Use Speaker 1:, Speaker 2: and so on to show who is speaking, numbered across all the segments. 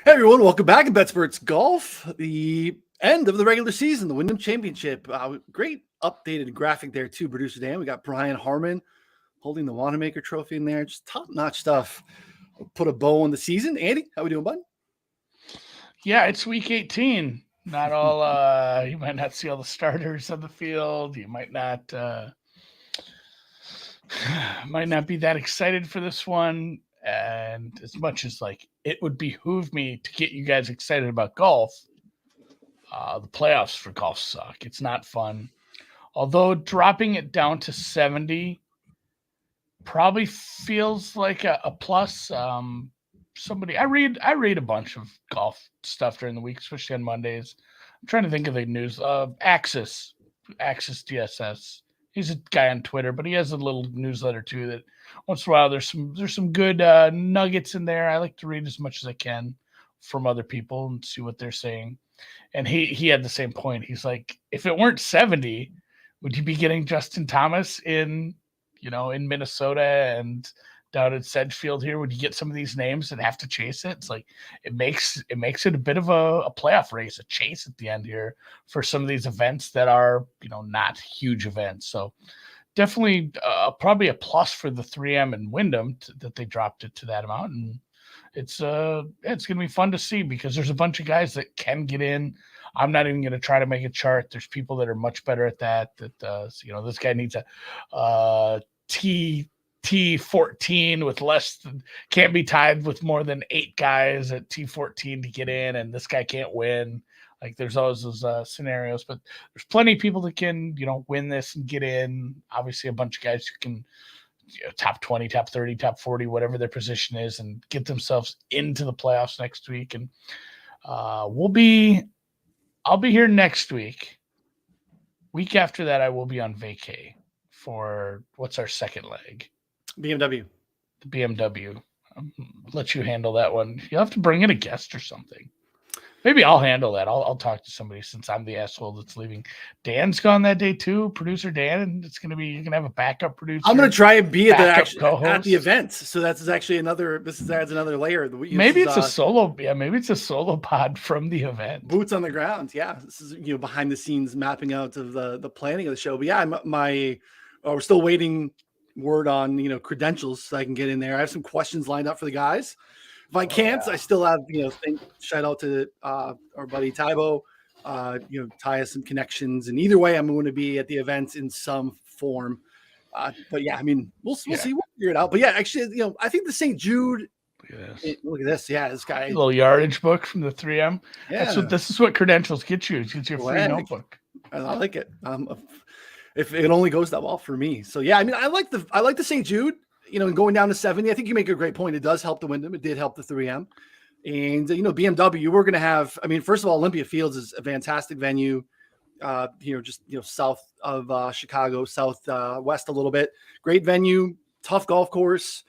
Speaker 1: Hey everyone, welcome back to BetSperts Golf. The end of the regular season, the Wyndham Championship. Great updated graphic there too, producer Dan. We got Brian Harmon holding the Wanamaker Trophy in there. Just top-notch stuff. Put a bow on the season. Andy, how we doing, bud?
Speaker 2: Yeah, it's week 18. Not all you might not see all the starters on the field. You might not be that excited for this one. And as much as like it would behoove me to get you guys excited about golf, the playoffs for golf suck. It's not fun. Although dropping it down to 70 probably feels like a plus. I read a bunch of golf stuff during the week, especially on Mondays. I'm trying to think of the news. Axis DSS. He's a guy on Twitter, but he has a little newsletter too that once in a while there's some good nuggets in there. I like to read as much as I can from other people and see what they're saying. And he had the same point. He's like, if it weren't 70, would you be getting Justin Thomas in Minnesota and down at Sedgefield here? Would you get some of these names and have to chase it? It's like it makes it a bit of a playoff race, a chase at the end here for some of these events that are not huge events. So definitely probably a plus for the 3M and Wyndham that they dropped it to that amount, and it's going to be fun to see because there's a bunch of guys that can get in. I'm not even going to try to make a chart. There's people that are much better at that. This guy needs a T14 with can't be tied with more than 8 guys at T14 to get in, and this guy can't win. Like there's always those scenarios, but there's plenty of people that can win this and get in. Obviously, a bunch of guys who can top 20, top 30, top 40, whatever their position is, and get themselves into the playoffs next week. And I'll be here next week. Week after that, I will be on vacay for what's our second leg?
Speaker 1: BMW.
Speaker 2: The BMW. I'll let you handle that one. You'll have to bring in a guest or something. Maybe I'll handle that. I'll talk to somebody since I'm the asshole that's leaving. Dan's gone that day too, producer Dan, and it's gonna be you're gonna have a backup producer.
Speaker 1: I'm gonna try and be at the event. So that's actually adds another layer.
Speaker 2: Maybe it's a solo. Yeah, maybe it's a solo pod from the event.
Speaker 1: Boots on the ground. Yeah, this is behind the scenes mapping out of the planning of the show. But yeah, we're still waiting word on credentials so I can get in there. I have some questions lined up for the guys. If I can't, I still have shout out to our buddy Tybo, tie us some connections, and either way, I'm going to be at the event in some form. But yeah, I mean, we'll see. We'll figure it out. But yeah, actually, I think the St. Jude. Look at this. Yeah, this guy.
Speaker 2: A little yardage book from the 3M. Yeah, this is what credentials get you. It gets you a free notebook.
Speaker 1: I like it. If it only goes that well for me. So yeah, I mean, I like the St. Jude. Going down to 70, I think you make a great point. It does help the Wyndham. It did help the 3M. And, BMW, we're going to have, first of all, Olympia Fields is a fantastic venue, south of Chicago, southwest a little bit. Great venue, tough golf course.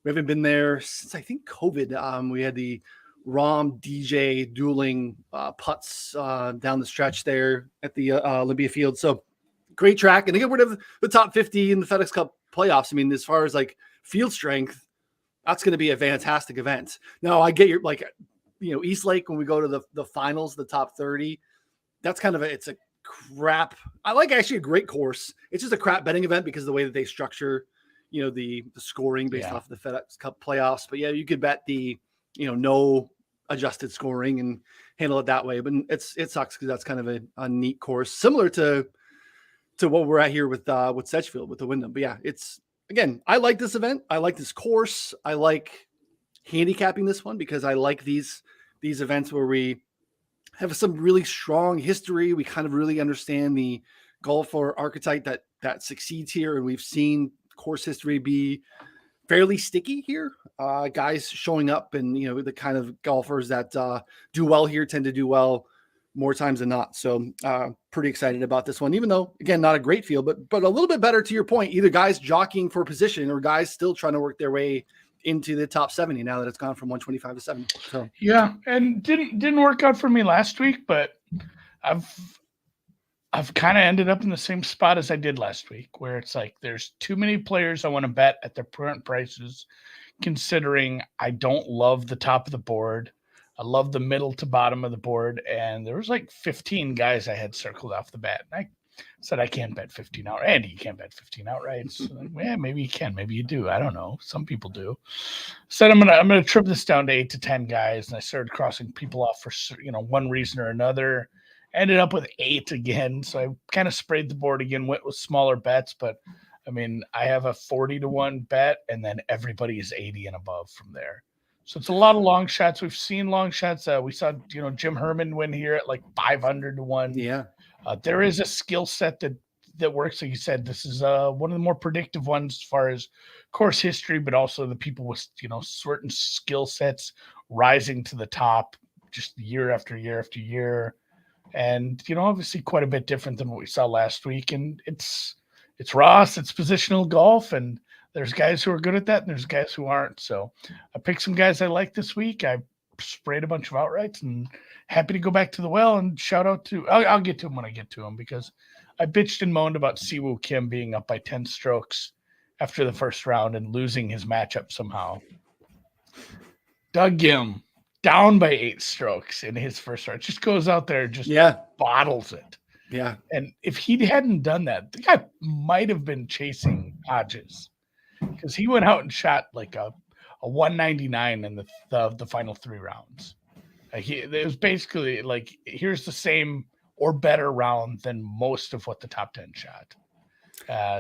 Speaker 1: We haven't been there since, I think, COVID. We had the ROM DJ dueling putts down the stretch there at the Olympia Field. So great track. And they get rid of the top 50 in the FedEx Cup playoffs. I mean, as far as like field strength, that's going to be a fantastic event. Now I get your East Lake, when we go to the finals, the top 30, that's kind of it's a crap. I like actually a great course. It's just a crap betting event because of the way that they structure, the scoring based off of the FedEx Cup playoffs. But yeah, you could bet the, no adjusted scoring and handle it that way. But it sucks because that's kind of a neat course, similar to what we're at here with Sedgefield, with the Wyndham. But yeah, again, I like this event. I like this course. I like handicapping this one because I like these events where we have some really strong history. We kind of really understand the golfer archetype that succeeds here. And we've seen course history be fairly sticky here. Guys showing up and, the kind of golfers that do well here tend to do well more times than not. So pretty excited about this one, even though, again, not a great field, but a little bit better to your point, either guys jockeying for position or guys still trying to work their way into the top 70 now that it's gone from 125 to 70. So
Speaker 2: yeah, and didn't work out for me last week, but I've kind of ended up in the same spot as I did last week, where it's like there's too many players I want to bet at their current prices, considering I don't love the top of the board. I love the middle to bottom of the board, and there was like 15 guys I had circled off the bat. And I said, I can't bet 15 out. Andy, you can't bet 15 outrights. Like, yeah, maybe you can. Maybe you do. I don't know. Some people do. Said I'm gonna trim this down to 8 to 10 guys, and I started crossing people off for one reason or another. Ended up with 8 again, so I kind of sprayed the board again. Went with smaller bets, but I mean, I have a 40-1 bet, and then everybody is 80 and above from there. So it's a lot of long shots. We've seen long shots. We saw, Jim Herman win here at like 500-1.
Speaker 1: Yeah.
Speaker 2: There is a skill set that works. Like you said, this is one of the more predictive ones as far as course history, but also the people with, certain skill sets rising to the top just year after year after year. And, obviously quite a bit different than what we saw last week. And it's Ross, it's positional golf, and there's guys who are good at that, and there's guys who aren't. So I picked some guys I like this week. I sprayed a bunch of outrights, and happy to go back to the well and shout out to – I'll get to him when I get to him, because I bitched and moaned about Siwoo Kim being up by 10 strokes after the first round and losing his matchup somehow. Doug Gim, down by 8 strokes in his first round. Just goes out there and just bottles it.
Speaker 1: Yeah.
Speaker 2: And if he hadn't done that, the guy might have been chasing Hodges, because he went out and shot like a 199 in the final 3 rounds. It was basically like, here's the same or better round than most of what the top 10 shot.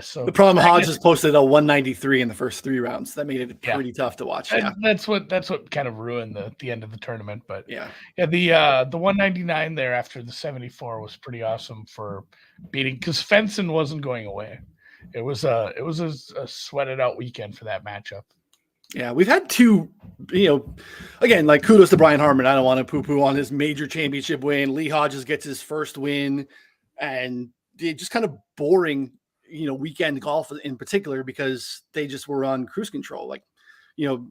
Speaker 2: So
Speaker 1: the problem, Hodges posted a 193 in the first 3 rounds. That made it pretty tough to watch. Yeah.
Speaker 2: That's what kind of ruined the end of the tournament. But
Speaker 1: yeah,
Speaker 2: the 199 there after the 74 was pretty awesome for beating, because Fenson wasn't going away. It was a sweated out weekend for that matchup.
Speaker 1: Yeah, we've had 2, again, like, kudos to Brian Harmon. I don't want to poo-poo on his major championship win. Lee Hodges gets his first win, and just kind of boring, weekend golf in particular, because they just were on cruise control. Like,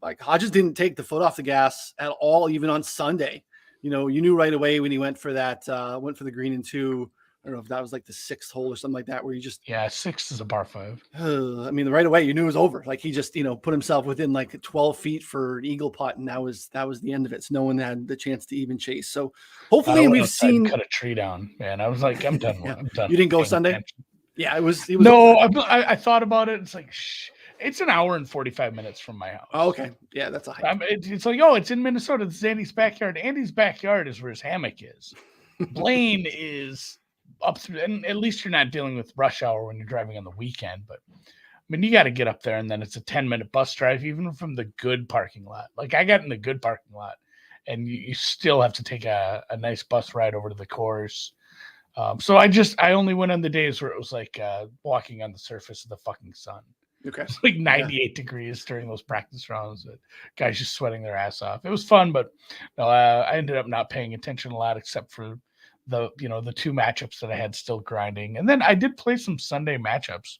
Speaker 1: like Hodges didn't take the foot off the gas at all, even on Sunday. You knew right away when he went for the green in 2. I don't know if that was like the 6th hole or something like that, where you just
Speaker 2: 6 is a par 5.
Speaker 1: I mean, right away you knew it was over. Like, he just put himself within like 12 feet for an eagle putt, and that was the end of it. So no one had the chance to even chase. So hopefully we've seen
Speaker 2: cut a tree down, man. I was like, I'm done. I'm done.
Speaker 1: You didn't go Sunday? Attention. Yeah, it was.
Speaker 2: No, I thought about it. It's like, it's an hour and 45 minutes from my house.
Speaker 1: Oh, okay, yeah, that's a hike.
Speaker 2: It's like, it's in Minnesota. This is Andy's backyard. Andy's backyard is where his hammock is. Blaine is up through, and at least you're not dealing with rush hour when you're driving on the weekend. But I mean, you got to get up there, and then it's a 10-minute bus drive, even from the good parking lot. Like, I got in the good parking lot, and you still have to take a nice bus ride over to the course. So I only went on the days where it was like walking on the surface of the fucking sun.
Speaker 1: Okay.
Speaker 2: It's like 98 degrees during those practice rounds. Guys just sweating their ass off. It was fun, but no, I ended up not paying attention a lot, except for the 2 matchups that I had still grinding. And then I did play some Sunday matchups.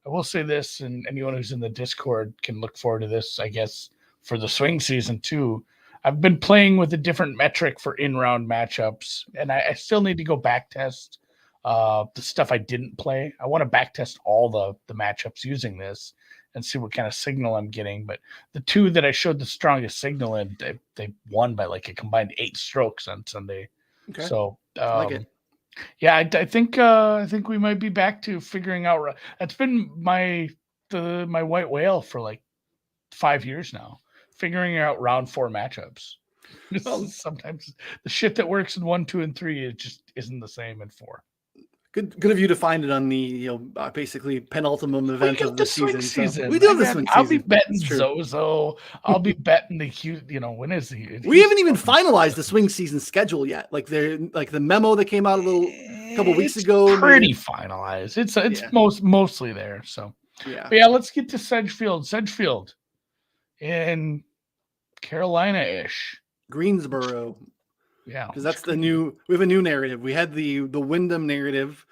Speaker 2: I will say this, and anyone who's in the Discord can look forward to this, I guess, for the swing season too. I've been playing with a different metric for in-round matchups, and I still need to go back test the stuff I didn't play. I want to back test all the matchups using this and see what kind of signal I'm getting. But the 2 that I showed the strongest signal in, they won by like a combined 8 strokes on Sunday.
Speaker 1: Okay.
Speaker 2: So
Speaker 1: I like it.
Speaker 2: Yeah, I think we might be back to figuring out. That's been my white whale for like 5 years now, figuring out round 4 matchups. Sometimes the shit that works in 1, 2, and 3, it just isn't the same in 4.
Speaker 1: Good of you to find it on the basically penultimate event of the season.
Speaker 2: So
Speaker 1: we do have the swing season.
Speaker 2: I'll be betting Zozo. I'll be betting when is he?
Speaker 1: We haven't even finalized the swing season schedule yet. Like the memo that came out a couple weeks ago.
Speaker 2: Pretty finalized. It's mostly there. So but let's get to Sedgefield. Sedgefield in Carolina-ish.
Speaker 1: Greensboro.
Speaker 2: Yeah,
Speaker 1: because that's we have a new narrative. We had the Wyndham narrative.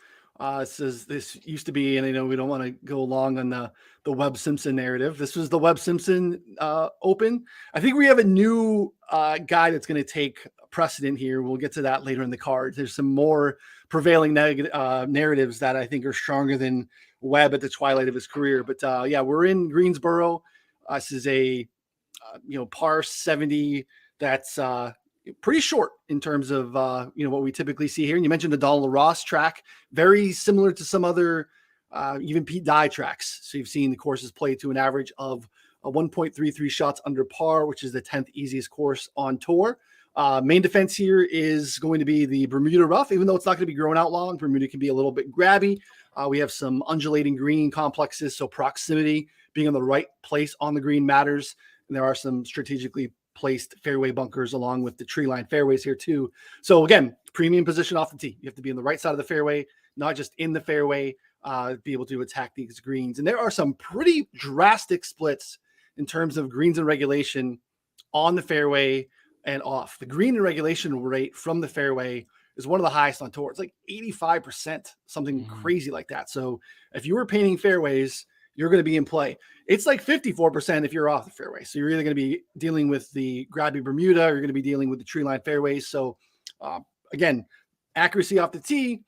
Speaker 1: Says this used to be, and I know we don't want to go long on the Webb Simpson narrative. This was the Webb Simpson Open. I think we have a new guy that's going to take precedent here. We'll get to that later in the card. There's some more prevailing narratives that I think are stronger than Webb at the twilight of his career. But we're in Greensboro. This is a par 70. That's pretty short in terms of, what we typically see here. And you mentioned the Donald Ross track, very similar to some other, even Pete Dye tracks. So you've seen the courses played to an average of 1.33 shots under par, which is the 10th easiest course on tour. Main defense here is going to be the Bermuda rough, even though it's not going to be growing out long. Bermuda can be a little bit grabby. We have some undulating green complexes, so proximity, being in the right place on the green matters. And there are some strategically placed fairway bunkers along with the tree line fairways here too. So again, premium position off the tee. You have to be on the right side of the fairway, not just in the fairway, be able to attack these greens. And there are some pretty drastic splits in terms of greens and regulation on the fairway and off. The green and regulation rate from the fairway is one of the highest on tour. It's like 85%, something crazy like that. So if you were painting fairways, you're going to be in play. It's like 54% if you're off the fairway. So you're either going to be dealing with the grabby Bermuda, or you're going to be dealing with the tree line fairways. So again, accuracy off the tee,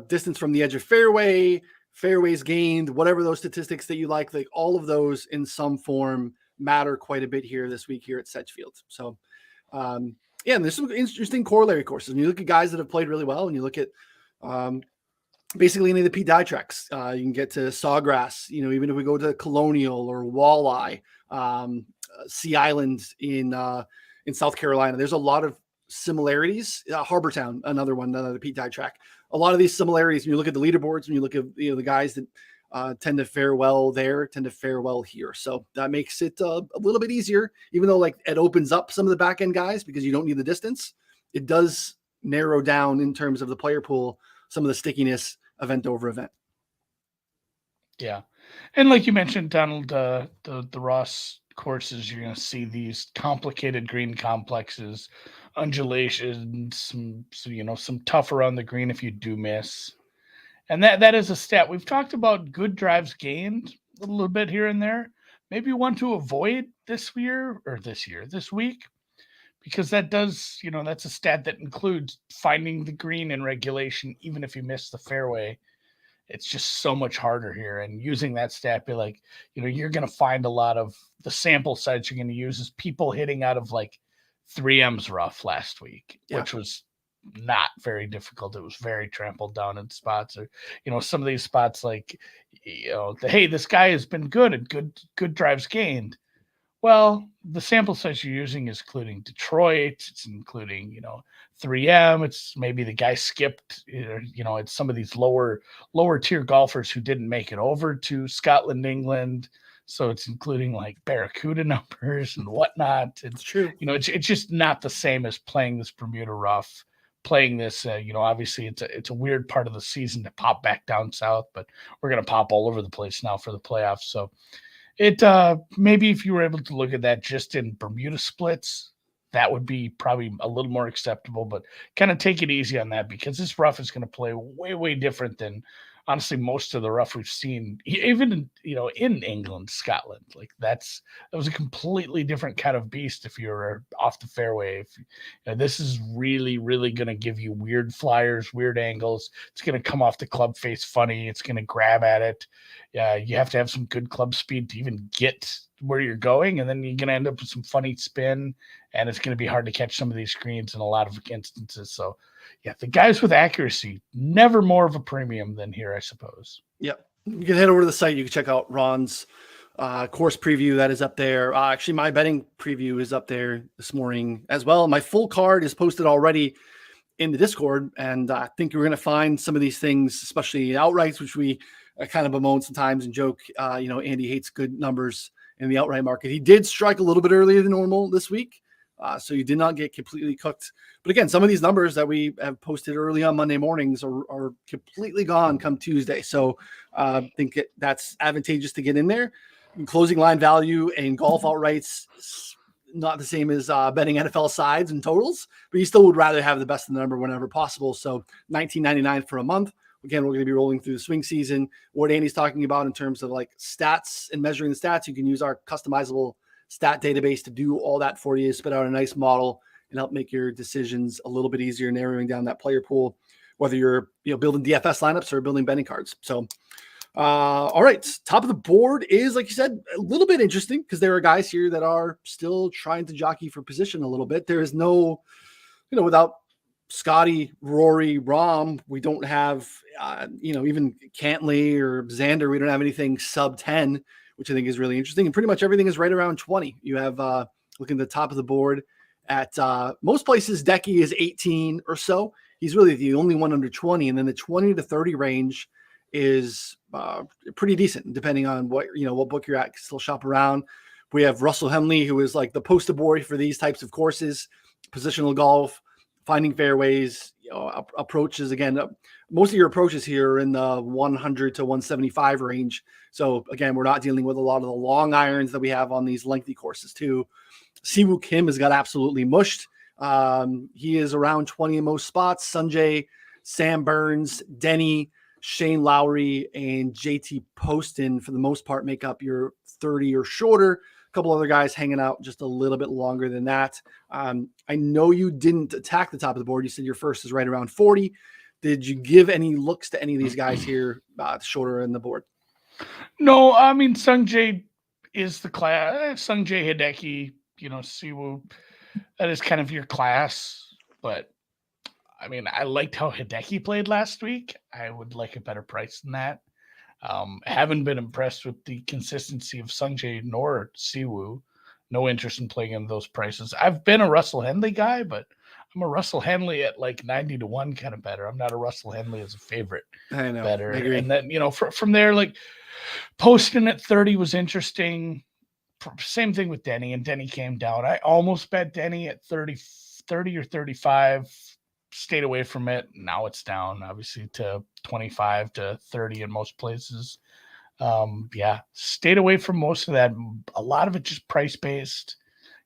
Speaker 1: distance from the edge of fairway, fairways gained, whatever those statistics that you like all of those in some form matter quite a bit here this week here at Sedgefield. So and there's some interesting corollary courses. When you look at guys that have played really well, and you look at basically any of the Pete Dye tracks, you can get to Sawgrass, even if we go to Colonial or Walleye, Sea Island in South Carolina, there's a lot of similarities. Harbortown, another Pete Dye track. A lot of these similarities, when you look at the leaderboards, when you look at the guys that tend to fare well there, tend to fare well here. So that makes it a little bit easier, even though it opens up some of the back end guys because you don't need the distance. It does narrow down in terms of the player pool, some of the stickiness event over event.
Speaker 2: Yeah. And like you mentioned, Donald, the Ross courses, you're going to see these complicated green complexes, undulations, some tough around the green if you do miss. And that is a stat. We've talked about good drives gained a little bit here and there. Maybe one to avoid this week, because that does, that's a stat that includes finding the green in regulation, even if you miss the fairway. It's just so much harder here. And using that stat, be like, you're going to find a lot of the sample size you're going to use is people hitting out of like 3M's rough last week, which was not very difficult. It was very trampled down in spots, or some of these spots like hey, this guy has been good at good drives gained. Well, the sample size you're using is including Detroit, it's including 3M, it's maybe the guy skipped, it's some of these lower tier golfers who didn't make it over to Scotland, England. So it's including like Barracuda numbers and whatnot. It's
Speaker 1: true.
Speaker 2: It's just not the same as playing this Bermuda rough. Playing this, obviously it's a weird part of the season to pop back down south, but we're going to pop all over the place now for the playoffs. So it maybe if you were able to look at that just in Bermuda splits, that would be probably a little more acceptable, but kind of take it easy on that, because this rough is going to play way, way different than honestly most of the rough we've seen, even in England, Scotland. Like that was a completely different kind of beast if you're off the fairway. This is really, really going to give you weird flyers, weird angles. It's going to come off the club face funny. It's going to grab at it. You have to have some good club speed to even get where you're going, and then you're going to end up with some funny spin, and it's going to be hard to catch some of these screens in a lot of instances. So yeah, the guys with accuracy, never more of a premium than here, I suppose.
Speaker 1: Yep. You can head over to the site. You can check out Ron's course preview. That is up there. Actually, my betting preview is up there this morning as well. My full card is posted already in the Discord, and I think you're going to find some of these things, especially outrights, which we kind of bemoan sometimes and joke. Andy hates good numbers in the outright market. He did strike a little bit earlier than normal this week, so you did not get completely cooked. But again, some of these numbers that we have posted early on Monday mornings are completely gone come Tuesday. So I think that's advantageous to get in there. And closing line value and golf outrights, not the same as betting NFL sides and totals, but you still would rather have the best in the number whenever possible. So $19.99 for a month. Again, we're going to be rolling through the swing season. What Andy's talking about in terms of like stats and measuring the stats, you can use our customizable stat database to do all that for you, spit out a nice model and help make your decisions a little bit easier, narrowing down that player pool, whether you're building DFS lineups or building betting cards. So All right. Top of the board is, like you said, a little bit interesting because there are guys here that are still trying to jockey for position a little bit. There is no, without Scotty, Rory, Rom, we don't have, even Cantley or Xander. We don't have anything sub 10, which I think is really interesting. And pretty much everything is right around 20. You have, looking at the top of the board at most places, Decky is 18 or so. He's really the only one under 20. And then the 20 to 30 range is pretty decent, depending on what book you're at. Still shop around. We have Russell Henley, who is like the poster boy for these types of courses, positional golf, finding fairways, approaches. Again, most of your approaches here are in the 100 to 175 range. So again, we're not dealing with a lot of the long irons that we have on these lengthy courses too. Siwoo Kim has got absolutely mushed. He is around 20 in most spots. Sanjay, Sam Burns, Denny, Shane Lowry, and JT Poston, for the most part, make up your 30 or shorter. A couple other guys hanging out just a little bit longer than that. I know you didn't attack the top of the board. You said your first is right around 40. Did you give any looks to any of these guys here shorter in the board?
Speaker 2: No, I mean, Sanjay is the class. Sanjay, Hideki, Siwoo, that is kind of your class. But I mean, I liked how Hideki played last week. I would like a better price than that. Haven't been impressed with the consistency of Sanjay nor Siwoo. No interest in playing in those prices. I've been a Russell Henley guy, but I'm a Russell Henley at like 90 to 1 kind of better. I'm not a Russell Henley as a favorite.
Speaker 1: I know.
Speaker 2: Better.
Speaker 1: I agree.
Speaker 2: And then, from there, like Poston at 30 was interesting. Same thing with Denny, and Denny came down. I almost bet Denny at 30 or 35. Stayed away from it. Now it's down, obviously, to 25 to 30 in most places. Stayed away from most of that. A lot of it just price-based.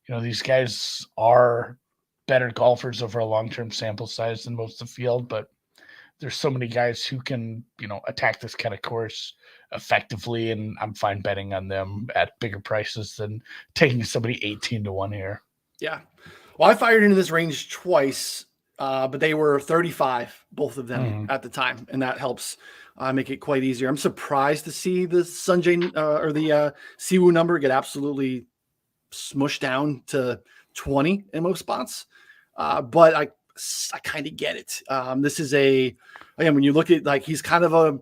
Speaker 2: These guys are better golfers over a long-term sample size than most of the field, but there's so many guys who can, attack this kind of course effectively, and I'm fine betting on them at bigger prices than taking somebody 18 to 1 here.
Speaker 1: Yeah. Well, I fired into this range twice. But they were 35, both of them at the time, and that helps make it quite easier. I'm surprised to see the Sanjay or the Siwoo number get absolutely smushed down to 20 in most spots, but I kind of get it. This is when you look at, like, he's kind of a,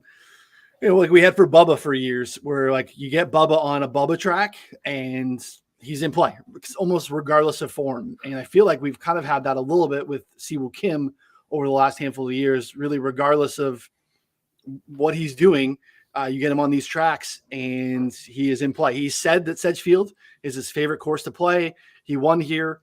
Speaker 1: like we had for Bubba for years, where like you get Bubba on a Bubba track and he's in play almost regardless of form. And I feel like we've kind of had that a little bit with Siwoo Kim over the last handful of years, really regardless of what he's doing. You get him on these tracks and he is in play. He said that Sedgefield is his favorite course to play. He won here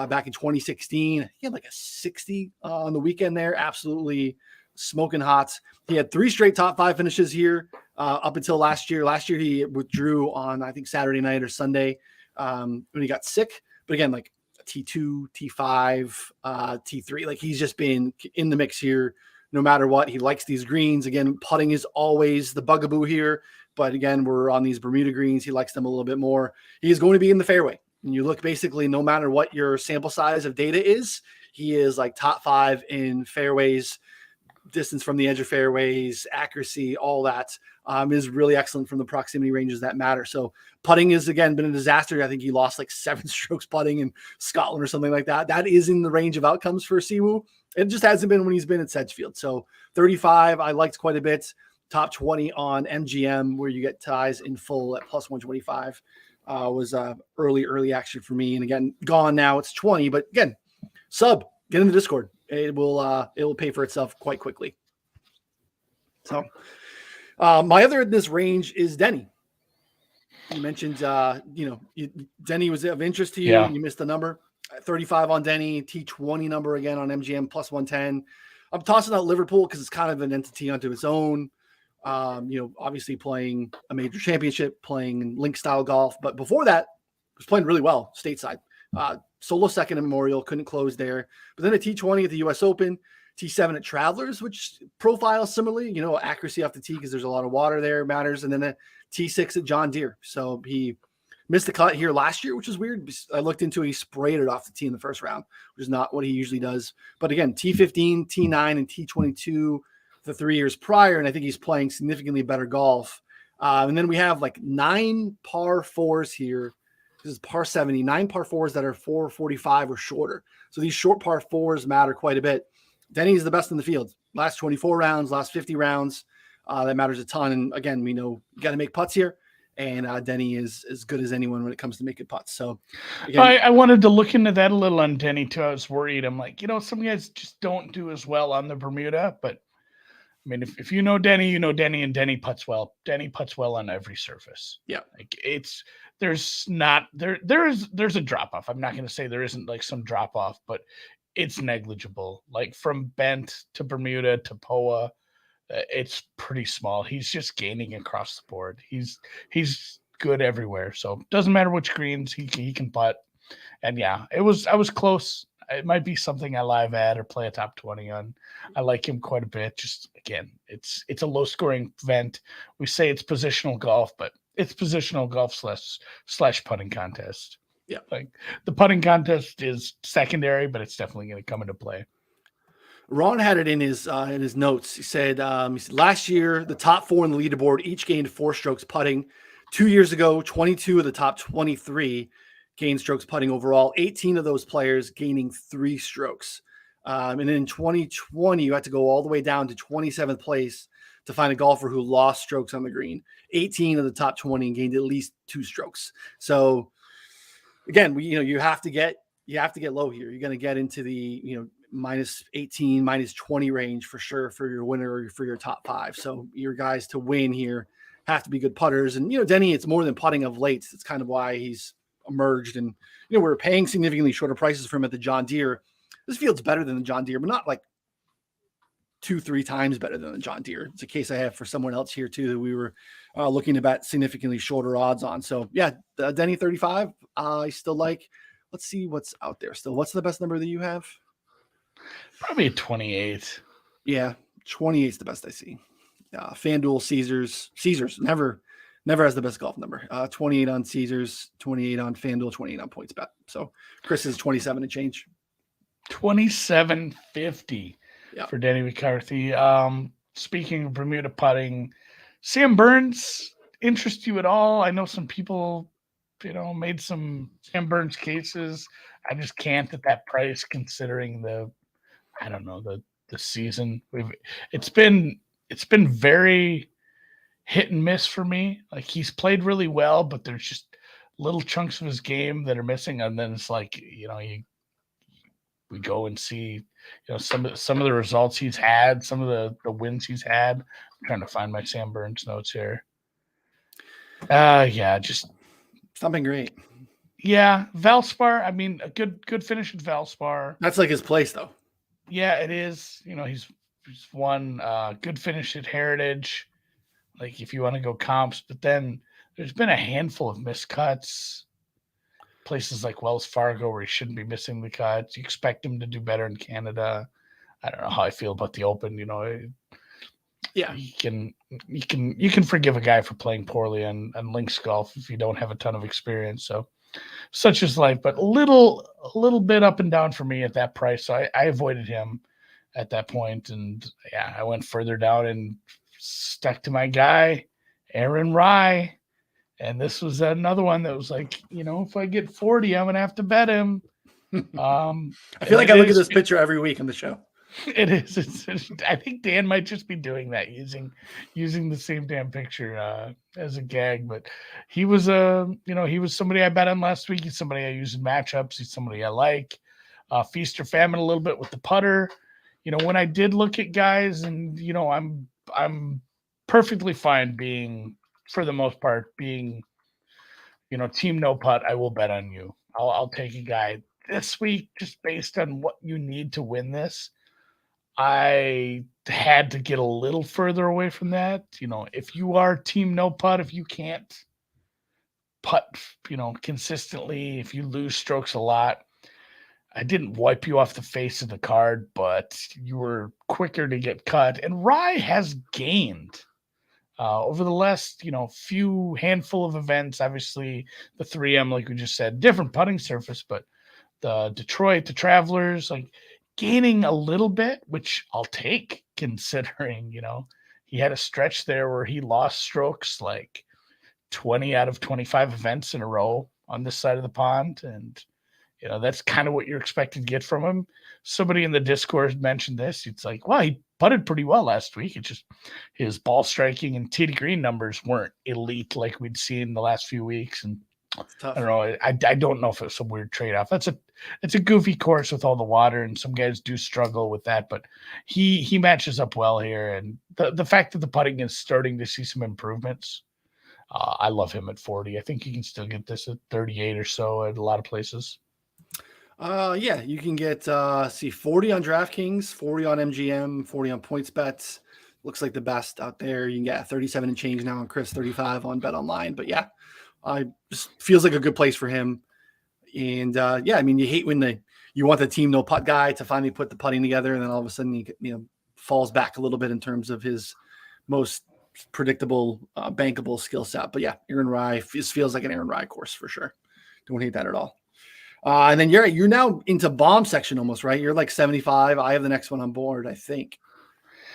Speaker 1: back in 2016. He had like a 60 on the weekend there. Absolutely smoking hot. He had 3 straight top 5 finishes here up until last year. Last year he withdrew on, I think, Saturday night or Sunday. When he got sick, but again, like T2, T5, T3, like he's just been in the mix here no matter what. He likes these greens. Again, putting is always the bugaboo here, but again, we're on these Bermuda greens. He likes them a little bit more. He is going to be in the fairway. And you look, basically, no matter what your sample size of data is, he is like top 5 in fairways, distance from the edge of fairways, accuracy, all that is really excellent from the proximity ranges that matter. So putting has, again, been a disaster. I think he lost like 7 strokes putting in Scotland or something like that. That is in the range of outcomes for Siwoo. It just hasn't been when he's been at Sedgefield. So 35, I liked quite a bit. Top 20 on MGM, where you get ties in full at plus 125, was early action for me. And again, gone now. It's 20, but again, sub, get in the Discord. It will pay for itself quite quickly. So my other in this range is Denny. You mentioned, Denny was of interest to you.
Speaker 2: Yeah.
Speaker 1: And you missed the number. 35 on Denny, T20 number again on MGM plus 110. I'm tossing out Liverpool because it's kind of an entity unto its own. Obviously playing a major championship, playing link style golf. But before that, was playing really well stateside. Solo second at Memorial, couldn't close there. But then a T20 at the U.S. Open, T7 at Travelers, which profile similarly, accuracy off the tee because there's a lot of water there matters. And then a T6 at John Deere. So he missed the cut here last year, which is weird. I looked into it. He sprayed it off the tee in the first round, which is not what he usually does. But again, T15, T9, and T22 for the 3 years prior, and I think he's playing significantly better golf. And then we have like 9 par 4s here. This is par 70, 9 par 4s that are 445 or shorter. So these short par 4s matter quite a bit. Denny is the best in the field. Last 24 rounds, last 50 rounds, that matters a ton. And again, we know you got to make putts here. And Denny is as good as anyone when it comes to making putts. So again,
Speaker 2: I wanted to look into that a little on Denny too. I was worried. I'm like, some guys just don't do as well on the Bermuda. But I mean, if you know Denny, and Denny putts well. Denny putts well on every surface.
Speaker 1: Yeah.
Speaker 2: Like there's a drop off. I'm not going to say there isn't like some drop off, but it's negligible. Like from Bent to Bermuda to POA, it's pretty small. He's just gaining across the board. He's good everywhere. So doesn't matter which greens he can putt. And yeah, I was close. It might be something I live at or play a top 20 on. I like him quite a bit. Just again, it's a low scoring event. We say it's positional golf, but it's positional golf slash putting contest.
Speaker 1: Yeah,
Speaker 2: like the putting contest is secondary, but it's definitely going to come into play.
Speaker 1: Ron had it in his notes. He said last year the top 4 in the leaderboard each gained 4 strokes putting. 2 years ago, 22 of the top 23 gained strokes putting overall. 18 of those players gaining 3 strokes. And then in 2020, you had to go all the way down to 27th place to find a golfer who lost strokes on the green. 18 of the top 20 gained at least 2 strokes. So again, you have to get low here. You're going to get into the minus 18, minus 20 range for sure for your winner or for your top 5. So your guys to win here have to be good putters. And Denny, it's more than putting of late. It's kind of why he's emerged. And we're paying significantly shorter prices for him at the John Deere. This field's better than the John Deere, but not like 2-3 times better than the John Deere. It's a case I have for someone else here too that we were looking to bet significantly shorter odds on. So yeah, Denny 35. I still like. Let's see what's out there still. What's the best number that you have?
Speaker 2: Probably a 28.
Speaker 1: Yeah, 28 is the best I see. FanDuel, Caesars never has the best golf number. 28 on Caesars, 28 on FanDuel, 28 on PointsBet. So Chris is 27 and change.
Speaker 2: 27.50
Speaker 1: yeah.
Speaker 2: for Denny McCarthy. Speaking of Bermuda putting, Sam Burns interest you at all? I know some people, made some Sam Burns cases. I just can't at that price considering the season. It's been very hit and miss for me. Like he's played really well, but there's just little chunks of his game that are missing. And then it's like, we go and see, some of the results he's had, some of the wins he's had. I'm trying to find my Sam Burns notes here. Just
Speaker 1: it's not been great.
Speaker 2: Yeah, Valspar. I mean, a good finish at Valspar.
Speaker 1: That's like his place, though.
Speaker 2: Yeah, it is. He's won good finish at Heritage. Like if you want to go comps, but then there's been a handful of missed cuts. Places like Wells Fargo where he shouldn't be missing the cuts. You expect him to do better in Canada. I don't know how I feel about the Open.
Speaker 1: Yeah,
Speaker 2: you can forgive a guy for playing poorly on links golf if you don't have a ton of experience. So such is life, but a little bit up and down for me at that price. So I avoided him at that point. And yeah, I went further down and stuck to my guy, Aaron Rye. And this was another one that was like, if I get 40, I'm going to have to bet him.
Speaker 1: I feel like I look at this picture every week on the show.
Speaker 2: It is. I think Dan might just be doing that, using the same damn picture as a gag. But he was he was somebody I bet on last week. He's somebody I use in matchups. He's somebody I like. Feast or famine a little bit with the putter. When I did look at guys, and I'm perfectly fine being, for the most part, being team no putt. I will bet on you. I'll take a guy this week just based on what you need to win this. I had to get a little further away from that. If you are team no putt, if you can't putt, consistently, if you lose strokes a lot, I didn't wipe you off the face of the card, but you were quicker to get cut. And Rye has gained over the last, few handful of events. Obviously, the 3M, like we just said, different putting surface, but the Detroit, the Travelers, like, gaining a little bit, which I'll take, considering, he had a stretch there where he lost strokes like 20 out of 25 events in a row on this side of the pond. And, that's kind of what you're expected to get from him. Somebody in the Discord mentioned this. It's like, well, he putted pretty well last week. It's just his ball striking and tee to green numbers weren't elite like we'd seen the last few weeks. And I don't know. I don't know if it's a weird trade-off. It's a goofy course with all the water, and some guys do struggle with that, but he matches up well here. And the fact that the putting is starting to see some improvements, I love him at 40. I think you can still get this at 38 or so at a lot of places.
Speaker 1: Yeah, you can get 40 on DraftKings, 40 on MGM, 40 on PointsBet. Looks like the best out there. You can get 37 and change now on Chris, 35 on Bet Online. But yeah, just feels like a good place for him. And yeah, I mean, you hate when you want the team no putt guy to finally put the putting together, and then all of a sudden he falls back a little bit in terms of his most predictable, bankable skill set. But yeah, Aaron Rai feels like an Aaron Rai course for sure. Don't hate that at all. And then you're now into bomb section almost, right? You're like 75. I have the next one on board, I think.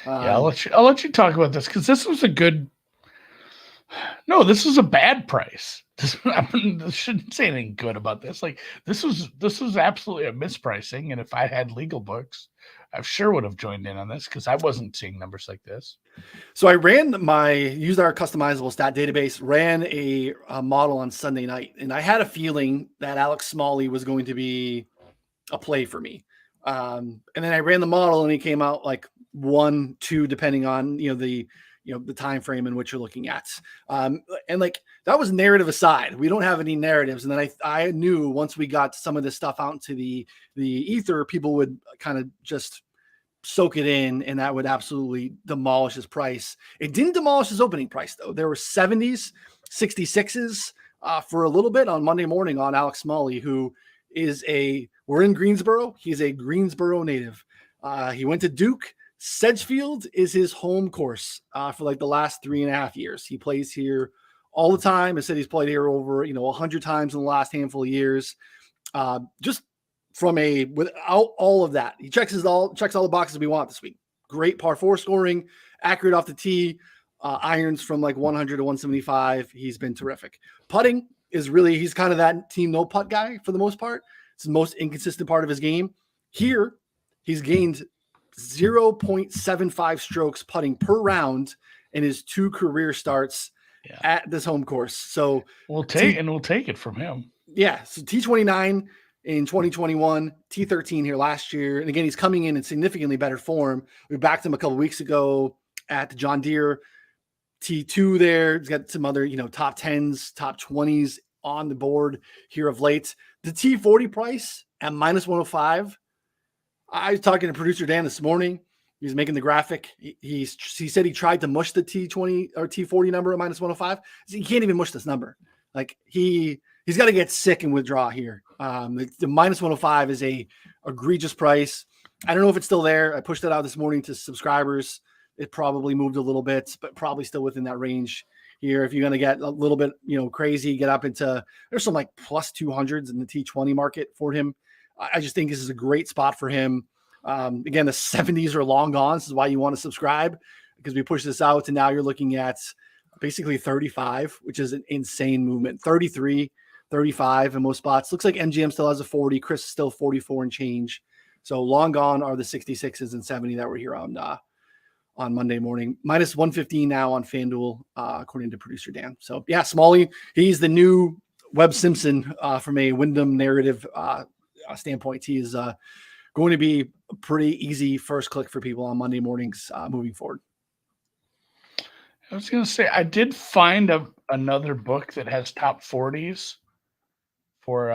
Speaker 2: Yeah, I'll let you talk about this because this was a good. No, this was a bad price. I shouldn't say anything good about this. Like this was absolutely a mispricing, and if I had legal books, I sure would have joined in on this because I wasn't seeing numbers like this.
Speaker 1: So I used our customizable stat database, ran a model on Sunday night, and I had a feeling that Alex Smalley was going to be a play for me. And then I ran the model, and he came out like 1, 2, depending on the time frame in which you're looking at. And like that was narrative aside. We don't have any narratives. And then I knew once we got some of this stuff out into the ether, people would kind of just soak it in, and that would absolutely demolish his price. It didn't demolish his opening price though. There were 70s, 66s for a little bit on Monday morning on Alex Smalley, who we're in Greensboro. He's a Greensboro native. He went to Duke. Sedgefield is his home course for like the last 3.5 years. He plays here all the time. I said he's played here over 100 times in the last handful of years. Just without all of that, he checks all the boxes we want this week. Great par 4 scoring, accurate off the tee, irons from like 100 to 175. He's been terrific. Putting is he's kind of that team no putt guy for the most part. It's the most inconsistent part of his game. Here, he's gained 0.75 strokes putting per round in his 2 career starts at this home course. So
Speaker 2: we'll take it from him.
Speaker 1: Yeah. So T29 in 2021, T13 here last year. And again, he's coming in significantly better form. We backed him a couple weeks ago at the John Deere. T2 there. He's got some other, top 10s, top 20s on the board here of late. The T40 price at -105. I was talking to producer Dan this morning. He's making the graphic. He said he tried to mush the T20 or T40 number at -105. He can't even mush this number. Like he's got to get sick and withdraw here. The -105 is a egregious price. I don't know if it's still there. I pushed it out this morning to subscribers. It probably moved a little bit, but probably still within that range here. If you're going to get a little bit, crazy, get up into, there's some like +200s in the T20 market for him. I just think this is a great spot for him. Again, the 70s are long gone. This is why you want to subscribe, because we push this out and now you're looking at basically 35, which is an insane movement. 33, 35 in most spots. Looks like MGM still has a 40. Chris is still 44 and change. So long gone are the 66s and 70 that were here on Monday morning. -115 now on FanDuel, according to producer Dan. So yeah, Smalley, he's the new Webb Simpson from a Wyndham narrative standpoint. He is going to be a pretty easy first click for people on Monday mornings moving forward.
Speaker 2: I was going to say, I did find another book that has top 40s for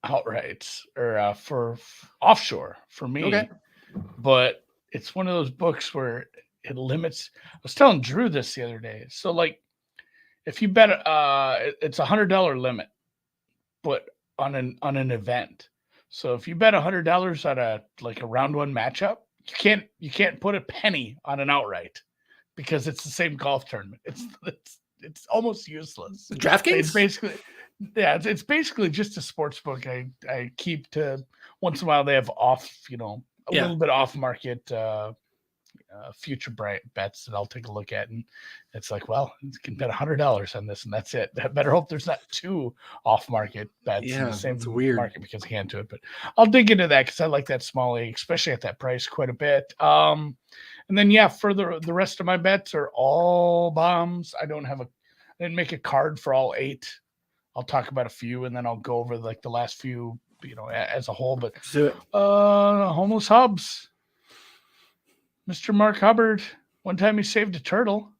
Speaker 2: outrights or for offshore for me. Okay. But it's one of those books where it limits. I was telling Drew this the other day. So like if you bet, it's $100 limit, but on an event. So if you bet $100 on a round one matchup, you can't put a penny on an outright because it's the same golf tournament. It's almost useless.
Speaker 1: DraftKings?
Speaker 2: It's basically just a sports book I keep to once in a while. They have off, a little bit off market future bright bets that I'll take a look at, and it's like, well, you can bet $100 on this, and that's it. I better hope there's not 2 off-market bets in the same
Speaker 1: it's weird.
Speaker 2: market because I can't do it. But I'll dig into that because I like that small league, especially at that price, quite a bit. And then for the rest of my bets are all bombs. I didn't make a card for all 8. I'll talk about a few, and then I'll go over like the last few, as a whole. But homeless Hubs. Mr. Mark Hubbard, one time he saved a turtle.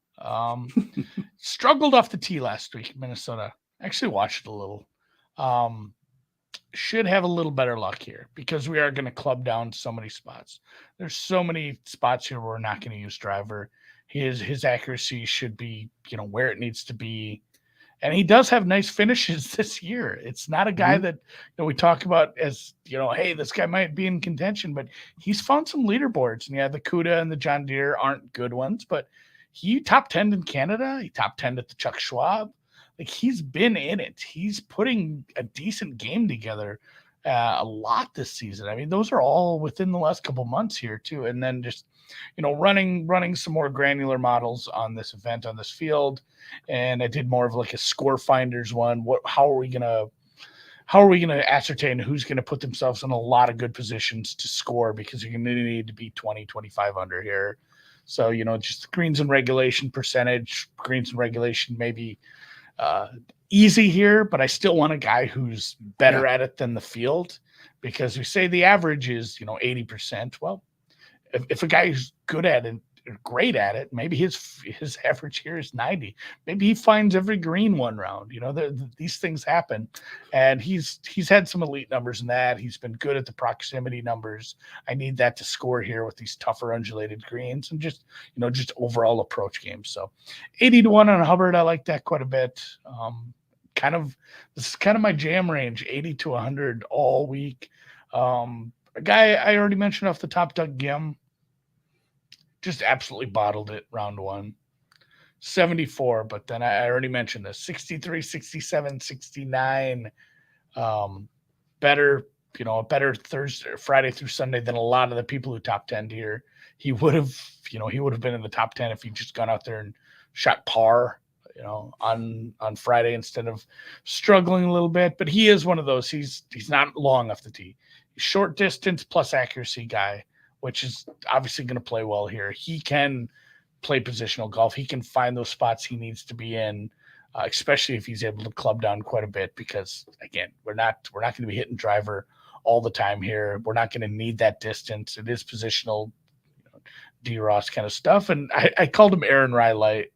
Speaker 2: Struggled off the tee last week in Minnesota. Actually watched it a little. Should have a little better luck here because we are going to club down so many spots. There's so many spots here where we're not going to use driver. His accuracy should be, where it needs to be. And he does have nice finishes this year. It's not a guy that we talk about as, hey, this guy might be in contention, but he's found some leaderboards. And the Cuda and the John Deere aren't good ones, but he top 10 in Canada. He top 10 at the Chuck Schwab. Like, he's been in it. He's putting a decent game together a lot this season. I mean, those are all within the last couple months here too. And then just, running some more granular models on this event, on this field. And I did more of like a score finders one. How are we going to ascertain who's going to put themselves in a lot of good positions to score, because you're going to need to be 20, 25 under here. So, just greens and regulation percentage, greens and regulation, maybe easy here, but I still want a guy who's better at it than the field, because we say the average is, 80%. Well, if a guy who's good at it, great at it, maybe his average here is 90. Maybe he finds every green one round. These things happen, and he's had some elite numbers in that. He's been good at the proximity numbers. I need that to score here with these tougher undulated greens and just overall approach games. So 80-1 on Hubbard, I like that quite a bit. This is kind of my jam range, 80 to 100 all week. A guy I already mentioned off the top, Doug Gim, just absolutely bottled it round 1. 74, but then I already mentioned this, 63, 67, 69. Better, a better Friday through Sunday than a lot of the people who top 10 here. He would have been in the top 10 if he just gone out there and shot par, on Friday instead of struggling a little bit. But he is one of those. He's not long off the tee. He's short distance plus accuracy guy, which is obviously going to play well here. He can play positional golf. He can find those spots he needs to be in, especially if he's able to club down quite a bit, because, again, we're not going to be hitting driver all the time here. We're not going to need that distance. It is positional, D-Ross kind of stuff. And I called him Aaron Rye light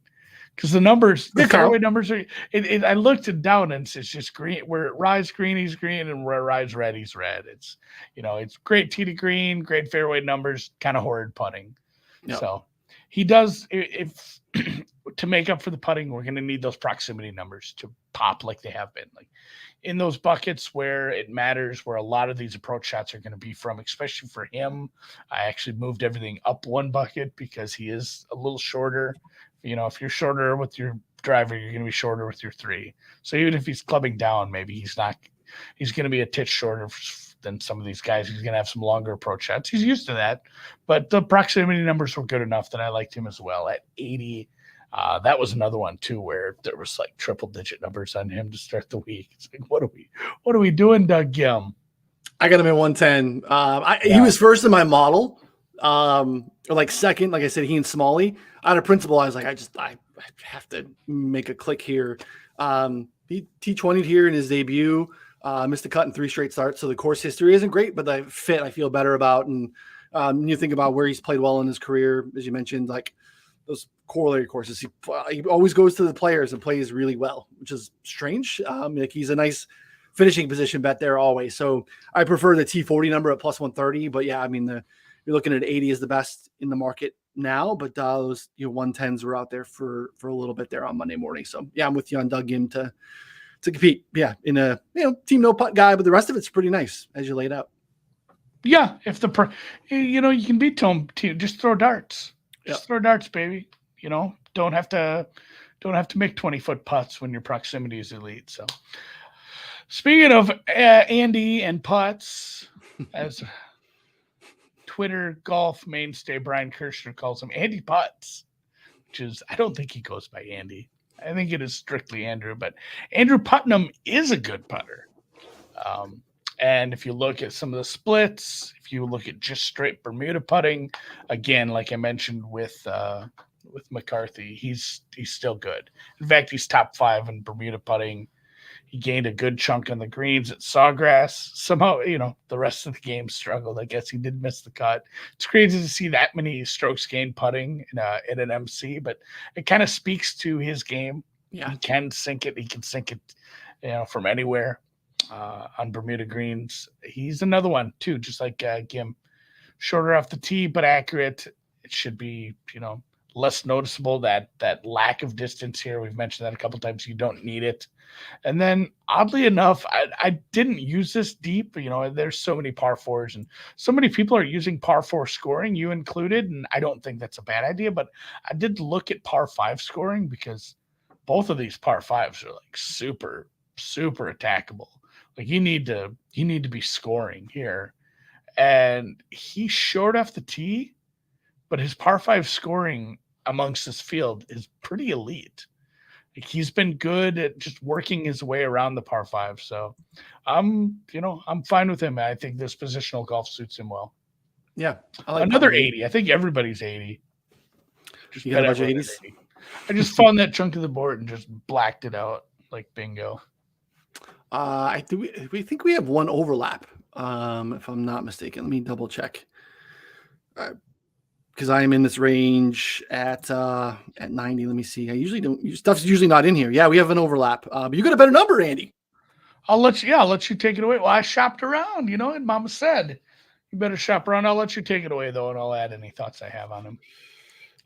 Speaker 2: because the numbers, the fairway numbers are, I looked it down and it's just green. Where Rye's green, he's green, and where Rye's red, he's red. It's, it's great tee to green, great fairway numbers, kind of horrid putting. Yep. So he does, if to make up for the putting, we're going to need those proximity numbers to pop like they have been. Like in those buckets where it matters, where a lot of these approach shots are going to be from, especially for him. I actually moved everything up one bucket because he is a little shorter. If you're shorter with your driver, you're going to be shorter with your 3. So even if he's clubbing down, maybe he's going to be a titch shorter than some of these guys. He's going to have some longer approach shots. He's used to that, but the proximity numbers were good enough that I liked him as well at 80. That was another one too, where there was like triple digit numbers on him to start the week. It's like, what are we doing, Doug Gim?
Speaker 1: I got him at 110. He was first in my model, or like second. Like I said, he and Smalley. Out of principle, I was like, I have to make a click here. He T20'd here in his debut. Missed the cut in 3 straight starts, so the course history isn't great, but the fit I feel better about. And you think about where he's played well in his career, as you mentioned, like those corollary courses. He always goes to the players and plays really well, which is strange. Like he's a nice finishing position bet there always. So I prefer the T40 number at plus 130. But yeah, I mean, you're looking at 80 is the best in the market now, but those 110s were out there for a little bit there on Monday morning. So yeah, I'm with you on Doug Gim to compete. Yeah, in a team no putt guy, but the rest of it's pretty nice as you laid out.
Speaker 2: Yeah, if you can beat team, just throw darts. Just throw darts, baby. Don't have to make 20-foot putts when your proximity is elite. So speaking of Andy and putts, as Twitter golf mainstay Brian Kirshner calls him Andy Putts, which is, I don't think he goes by Andy. I think it is strictly Andrew, but Andrew Putnam is a good putter. And if you look at some of the splits, if you look at just straight Bermuda putting, again, like I mentioned with McCarthy, he's still good. In fact, he's top 5 in Bermuda putting. He gained a good chunk on the greens at Sawgrass. Somehow, the rest of the game struggled. I guess he did miss the cut. It's crazy to see that many strokes gained putting in an MC, but it kind of speaks to his game.
Speaker 1: Yeah.
Speaker 2: He can sink it. He can sink it, from anywhere on Bermuda greens. He's another one too, just like Gim. Shorter off the tee, but accurate. It should be, less noticeable, that lack of distance here. We've mentioned that a couple times. You don't need it. And then oddly enough, I didn't use this deep. There's so many par 4s and so many people are using par 4 scoring, you included. And I don't think that's a bad idea, but I did look at par 5 scoring because both of these par 5s are like super, super attackable. Like you need to be scoring here. And he's short off the tee, but his par 5 scoring amongst this field is pretty elite. He's been good at just working his way around the par 5. So I'm fine with him. I think this positional golf suits him well.
Speaker 1: Yeah.
Speaker 2: I like another 80. I think everybody's 80.
Speaker 1: Just you got a bunch of 80s?
Speaker 2: 80. I just found that chunk of the board and just blacked it out like bingo.
Speaker 1: We think we have one overlap. If I'm not mistaken, let me double check. Because I am in this range at 90. Let me see. I usually don't. Stuff's usually not in here. Yeah, we have an overlap. But you got a better number, Andy.
Speaker 2: I'll let you take it away. Well, I shopped around, and Mama said you better shop around. I'll let you take it away though, and I'll add any thoughts I have on him.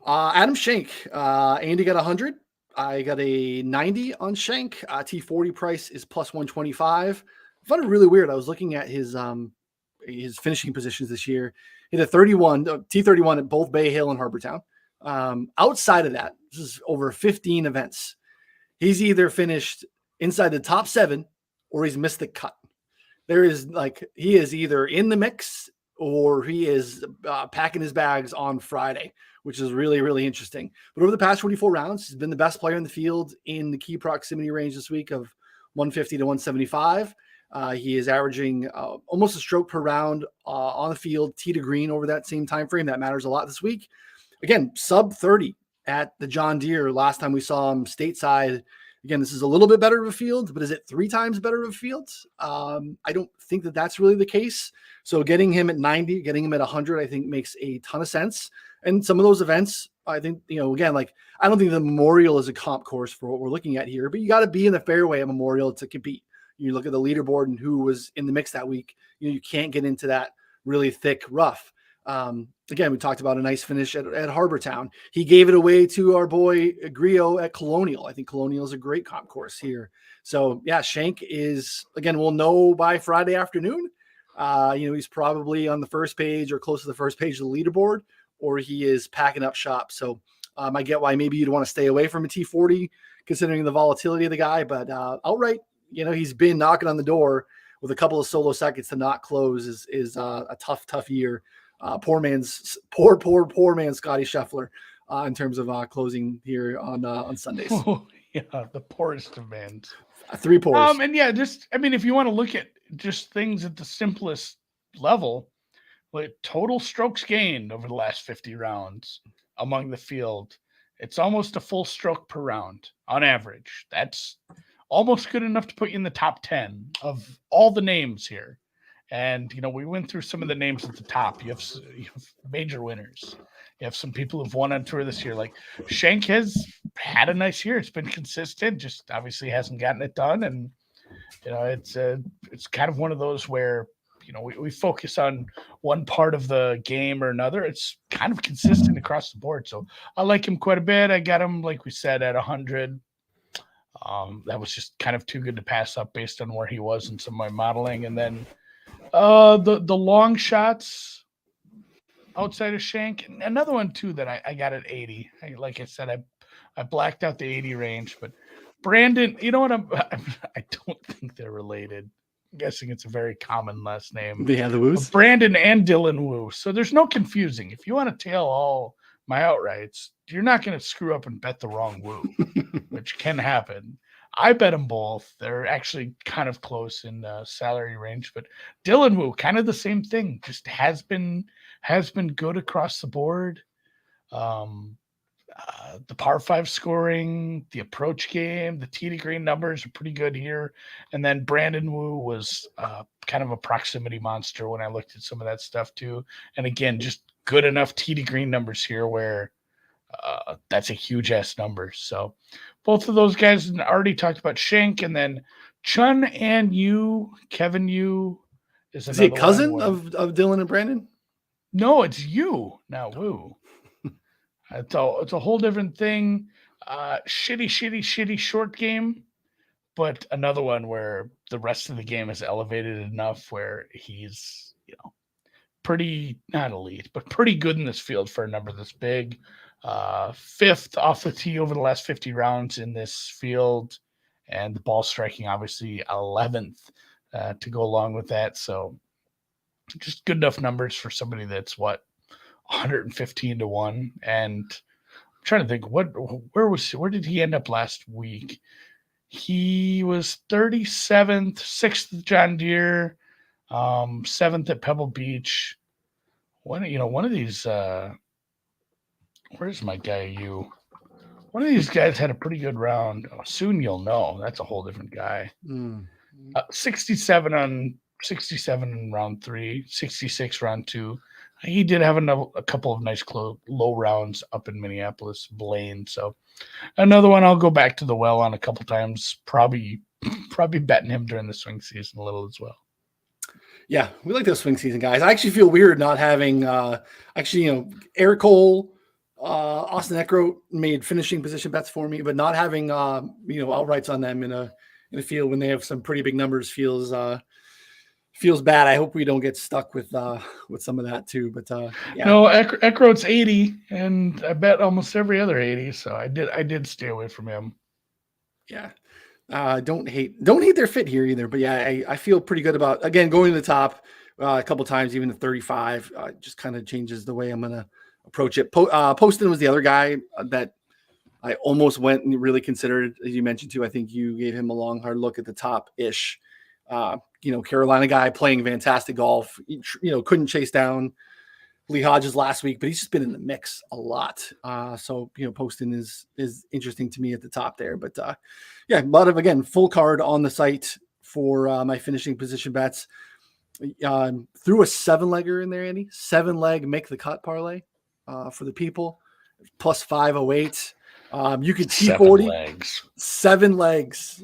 Speaker 1: Adam Schenk. Andy got 100. I got a 90 on Schenk. T40 price is plus 125. I found it really weird. I was looking at his finishing positions this year. He had a T31 at both Bay Hill and Harbortown. Outside of that, this is over 15 events. He's either finished inside the top 7 or he's missed the cut. He is either in the mix or he is packing his bags on Friday, which is really, really interesting. But over the past 24 rounds, he's been the best player in the field in the key proximity range this week of 150 to 175. He is averaging almost a stroke per round on the field, tee to green over that same time frame. That matters a lot this week. Again, sub 30 at the John Deere last time we saw him stateside. Again, this is a little bit better of a field, but is it 3 times better of a field? I don't think that that's really the case. So getting him at 90, getting him at 100, I think makes a ton of sense. And some of those events, I think, again, I don't think the Memorial is a comp course for what we're looking at here, but you got to be in the fairway at Memorial to compete. You look at the leaderboard and who was in the mix that week, you can't get into that really thick rough. Again, we talked about a nice finish at Harbortown. He gave it away to our boy Griot at Colonial. I think Colonial is a great comp course here. So yeah, Schenk is, again, we'll know by Friday afternoon. He's probably on the first page or close to the first page of the leaderboard, or he is packing up shop. So I get why maybe you'd want to stay away from a T40 considering the volatility of the guy, but outright, he's been knocking on the door with a couple of solo seconds to not close is a tough year. Poor man Scotty Scheffler in terms of closing here on Sundays.
Speaker 2: Oh, yeah, the poorest of men.
Speaker 1: 3 pours.
Speaker 2: And yeah, if you want to look at just things at the simplest level, like total strokes gained over the last 50 rounds among the field, it's almost a full stroke per round on average. That's almost good enough to put you in the top 10 of all the names here. And, we went through some of the names at the top. You have major winners. You have some people who've won on tour this year. Like Schenk has had a nice year. It's been consistent, just obviously hasn't gotten it done. And, it's kind of one of those where, we focus on one part of the game or another. It's kind of consistent across the board. So I like him quite a bit. I got him, like we said, at 100. That was just kind of too good to pass up based on where he was in some of my modeling. And then the long shots outside of Schenk, another one too that I got at 80. Like I said, I blacked out the 80 range, but Brandon, you know what? I don't think they're related. guessing it's a very common last name.
Speaker 1: They have the Woos.
Speaker 2: Brandon and Dylan Woo. So there's no confusing. If you want to tail all my outrights, you're not going to screw up and bet the wrong Woo, which can happen. I bet them both. They're actually kind of close in salary range, but Dylan Woo, kind of the same thing. Just has been good across the board. The par 5 scoring, the approach game, the tee to green numbers are pretty good here. And then Brandon Wu was kind of a proximity monster when I looked at some of that stuff too. And again, just good enough tee to green numbers here where that's a huge ass number. So both of those guys already talked about Shank, and then Chun and Yu, Kevin Yu is
Speaker 1: he a cousin of Dylan and Brandon?
Speaker 2: No, it's Yu, not Wu. It's a whole different thing. Shitty short game, but another one where the rest of the game is elevated enough where he's, pretty, not elite, but pretty good in this field for a number this big. 5th off the tee over the last 50 rounds in this field, and the ball striking obviously 11th to go along with that. So just good enough numbers for somebody that's 115 to 1. And I'm trying to think where did he end up last week? He was 37th, 6th at John Deere, 7th at Pebble Beach. One of these where's my guy one of these guys had a pretty good round. Soon you'll know. That's a whole different guy. 67 in round 3, 66 round 2. He did have a couple of nice low rounds up in Minneapolis, Blaine. So another one I'll go back to the well on a couple times, probably betting him during the swing season a little as well.
Speaker 1: Yeah, we like those swing season guys. I actually feel weird not having Eric Cole, Austin Eckroat made finishing position bets for me, but not having outrights on them in a field when they have some pretty big numbers feels bad. I hope we don't get stuck with some of that too. But yeah.
Speaker 2: No, Eckroat's 80, and I bet almost every other 80, so I did stay away from him.
Speaker 1: Yeah. Don't hate their fit here either, but yeah, I feel pretty good about, again, going to the top a couple times, even the 35 just kind of changes the way I'm going to approach it. Poston was the other guy that I almost went and really considered, as you mentioned too. I think you gave him a long, hard look at the top ish. Carolina guy playing fantastic golf, couldn't chase down Lee Hodges last week, but he's just been in the mix a lot. So Poston is interesting to me at the top there. But yeah, a lot of, again, full card on the site for my finishing position bets. Threw a 7-legger in there, Andy. 7-leg make the cut parlay for the people, plus 508. You could T40 7 legs.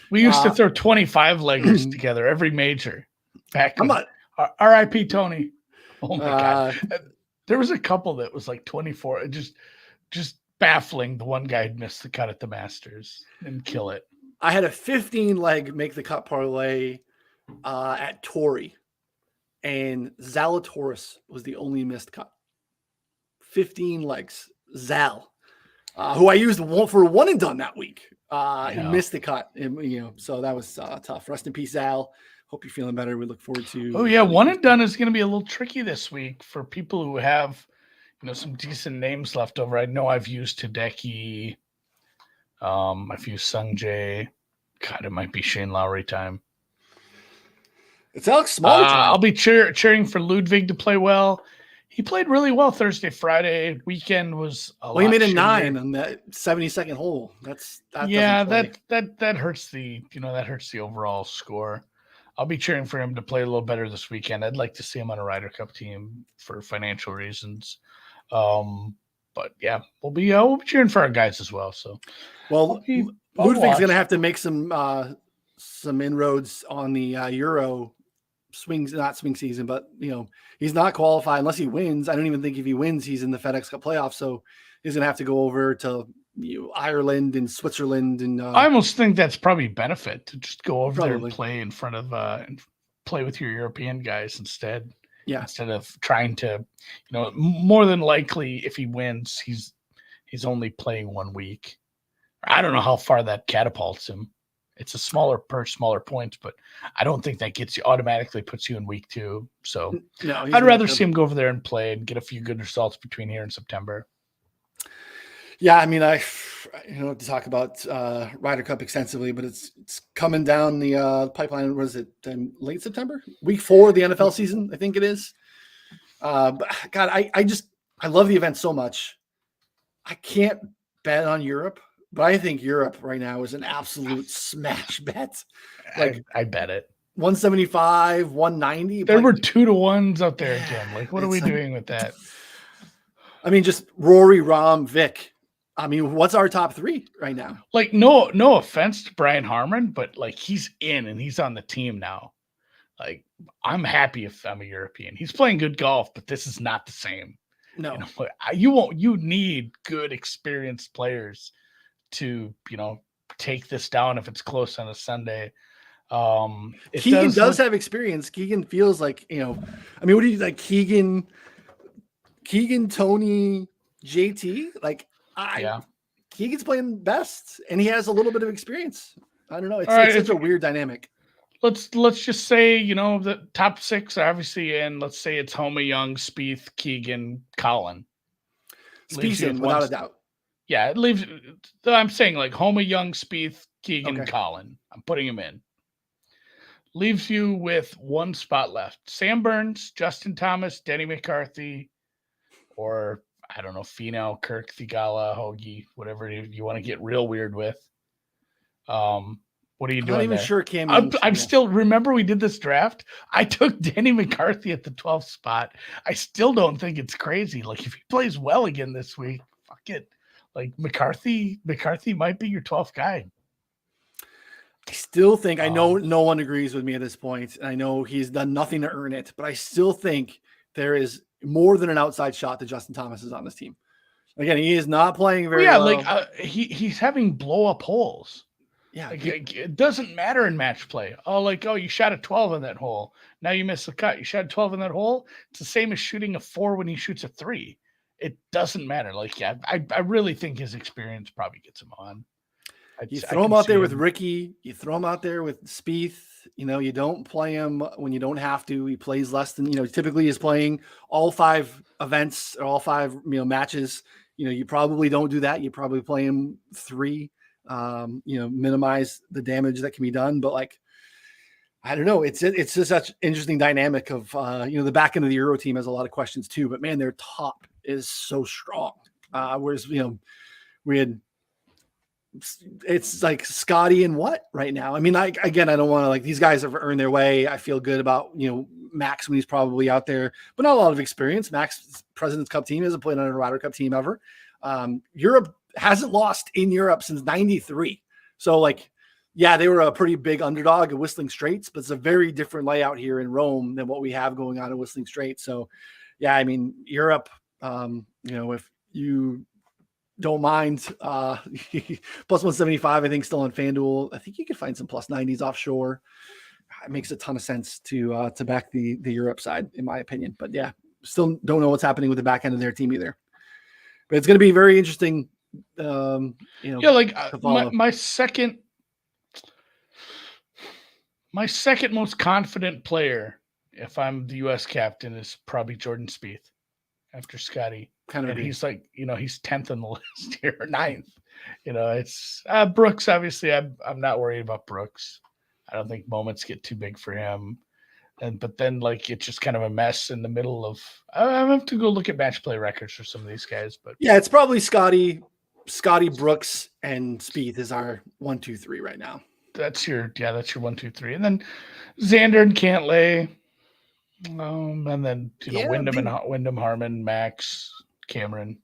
Speaker 2: We used to throw 25 leggers together every major. Back R.I.P. Tony. Oh my God. There was a couple that was like 24. Just baffling. The one guy missed the cut at the Masters and kill it.
Speaker 1: I had a 15-leg make the cut parlay at Torrey, and Zalatoris was the only missed cut. 15 legs. Zal, who I used for one and done that week. Missed the cut, so that was tough. Rest in peace, Zal. Hope you're feeling better. We look forward to.
Speaker 2: Oh yeah, one and done is going to be a little tricky this week for people who have, some decent names left over. I know I've used Hideki. I've used Sungjae. God, it might be Shane Lowry time.
Speaker 1: It's Alex Small time.
Speaker 2: I'll be cheering for Ludwig to play well. He played really well Thursday, Friday. Weekend was
Speaker 1: he made a 9 on that 72nd hole. That
Speaker 2: hurts the overall score. I'll be cheering for him to play a little better this weekend. I'd like to see him on a Ryder Cup team for financial reasons. But yeah, we'll be cheering for our guys as well. So,
Speaker 1: Ludwig's going to have to make some inroads on the Euro swings, not swing season, but he's not qualified unless he wins. I don't even think if he wins, he's in the FedEx Cup playoffs. So he's going to have to go over to Ireland and Switzerland, and
Speaker 2: I almost think that's probably benefit to just go over there and play in front of and play with your European guys instead.
Speaker 1: Yeah,
Speaker 2: instead of trying to, more than likely if he wins, he's only playing 1 week. I don't know how far that catapults him. It's a smaller purse, smaller points, but I don't think that automatically puts you in week 2. So
Speaker 1: No,
Speaker 2: I'd rather see him go over there and play and get a few good results between here and September.
Speaker 1: Yeah, I mean, I to talk about Ryder Cup extensively, but it's coming down the pipeline. Was it late September? Week 4 of the NFL season, I think it is. But God, I love the event so much. I can't bet on Europe, but I think Europe right now is an absolute smash bet. Like
Speaker 2: I bet it.
Speaker 1: 175, 190.
Speaker 2: There were 2-to-1s out there again. Like, what are we doing with that?
Speaker 1: I mean, just Rory, Rahm, Vic. I mean, what's our top 3 right now?
Speaker 2: Like, no offense to Brian Harmon, but like he's in and he's on the team now. Like, I'm happy if I'm a European. He's playing good golf, but this is not the same.
Speaker 1: No,
Speaker 2: you need good experienced players to, take this down if it's close on a Sunday.
Speaker 1: Keegan does have experience. Keegan feels like, I mean, what do you like? Keegan, Tony, JT, like Keegan's playing best and he has a little bit of experience. I don't know. It's such a weird dynamic.
Speaker 2: Let's just say, the top 6 are obviously in. Let's say it's Homa, Young, Spieth, Keegan, Colin.
Speaker 1: Spieth's in without a doubt.
Speaker 2: Yeah, it leaves. I'm saying like Homa, Young, Spieth, Keegan, Colin. I'm putting him in. Leaves you with 1 spot left. Sam Burns, Justin Thomas, Denny McCarthy, or I don't know, Finau, Kirk, Thigala, Hoagie, whatever you want to get real weird with. What are you doing?
Speaker 1: I'm not even sure Cam.
Speaker 2: I'm still, remember we did this draft? I took Denny McCarthy at the 12th spot. I still don't think it's crazy. Like, if he plays well again this week, fuck it. Like, McCarthy might be your 12th guy.
Speaker 1: I still think, I know no one agrees with me at this point, and I know he's done nothing to earn it, but I still think there is more than an outside shot that Justin Thomas is on this team. Again, he is not playing very well.
Speaker 2: Like he's having blow up holes.
Speaker 1: Yeah,
Speaker 2: it doesn't matter in match play. You shot a 12 in that hole. Now you missed the cut. You shot a 12 in that hole. It's the same as shooting a 4 when he shoots a 3. It doesn't matter. I really think his experience probably gets him on.
Speaker 1: You throw him out there with Ricky. You throw him out there with Spieth. You don't play him when you don't have to. He plays less than, typically is playing all 5 events or all 5, matches. You probably don't do that. You probably play him 3. Minimize the damage that can be done. But I don't know. It's just such interesting dynamic of, the back end of the Euro team has a lot of questions too, but man, their top is so strong. Whereas, we had, it's like Scotty and what right now? I mean, I don't want to these guys have earned their way. I feel good about, Max when he's probably out there, but not a lot of experience. Max, President's Cup team, hasn't played on a Ryder Cup team ever. Europe hasn't lost in Europe since 93. So they were a pretty big underdog at Whistling Straits, but it's a very different layout here in Rome than what we have going on at Whistling Straits. So yeah, I mean, Europe, if you don't mind, plus 175, I think still on FanDuel. I think you could find some plus 90s offshore. It makes a ton of sense to back the Europe side, in my opinion. But yeah, still don't know what's happening with the back end of their team either. But it's going to be very interesting.
Speaker 2: My second most confident player, if I'm the U.S. captain, is probably Jordan Spieth after Scotty. And he's he's 10th on the list here, 9th. It's Brooks. Obviously, I'm not worried about Brooks. I don't think moments get too big for him. But then it's just kind of a mess in the middle of. I have to go look at match play records for some of these guys, but
Speaker 1: yeah, it's probably Scotty, Brooks, and Spieth is our 1, 2, 3 right now.
Speaker 2: That's your 1, 2, 3, and then Xander and Cantlay, and then Wyndham, Harmon, Max, Cameron.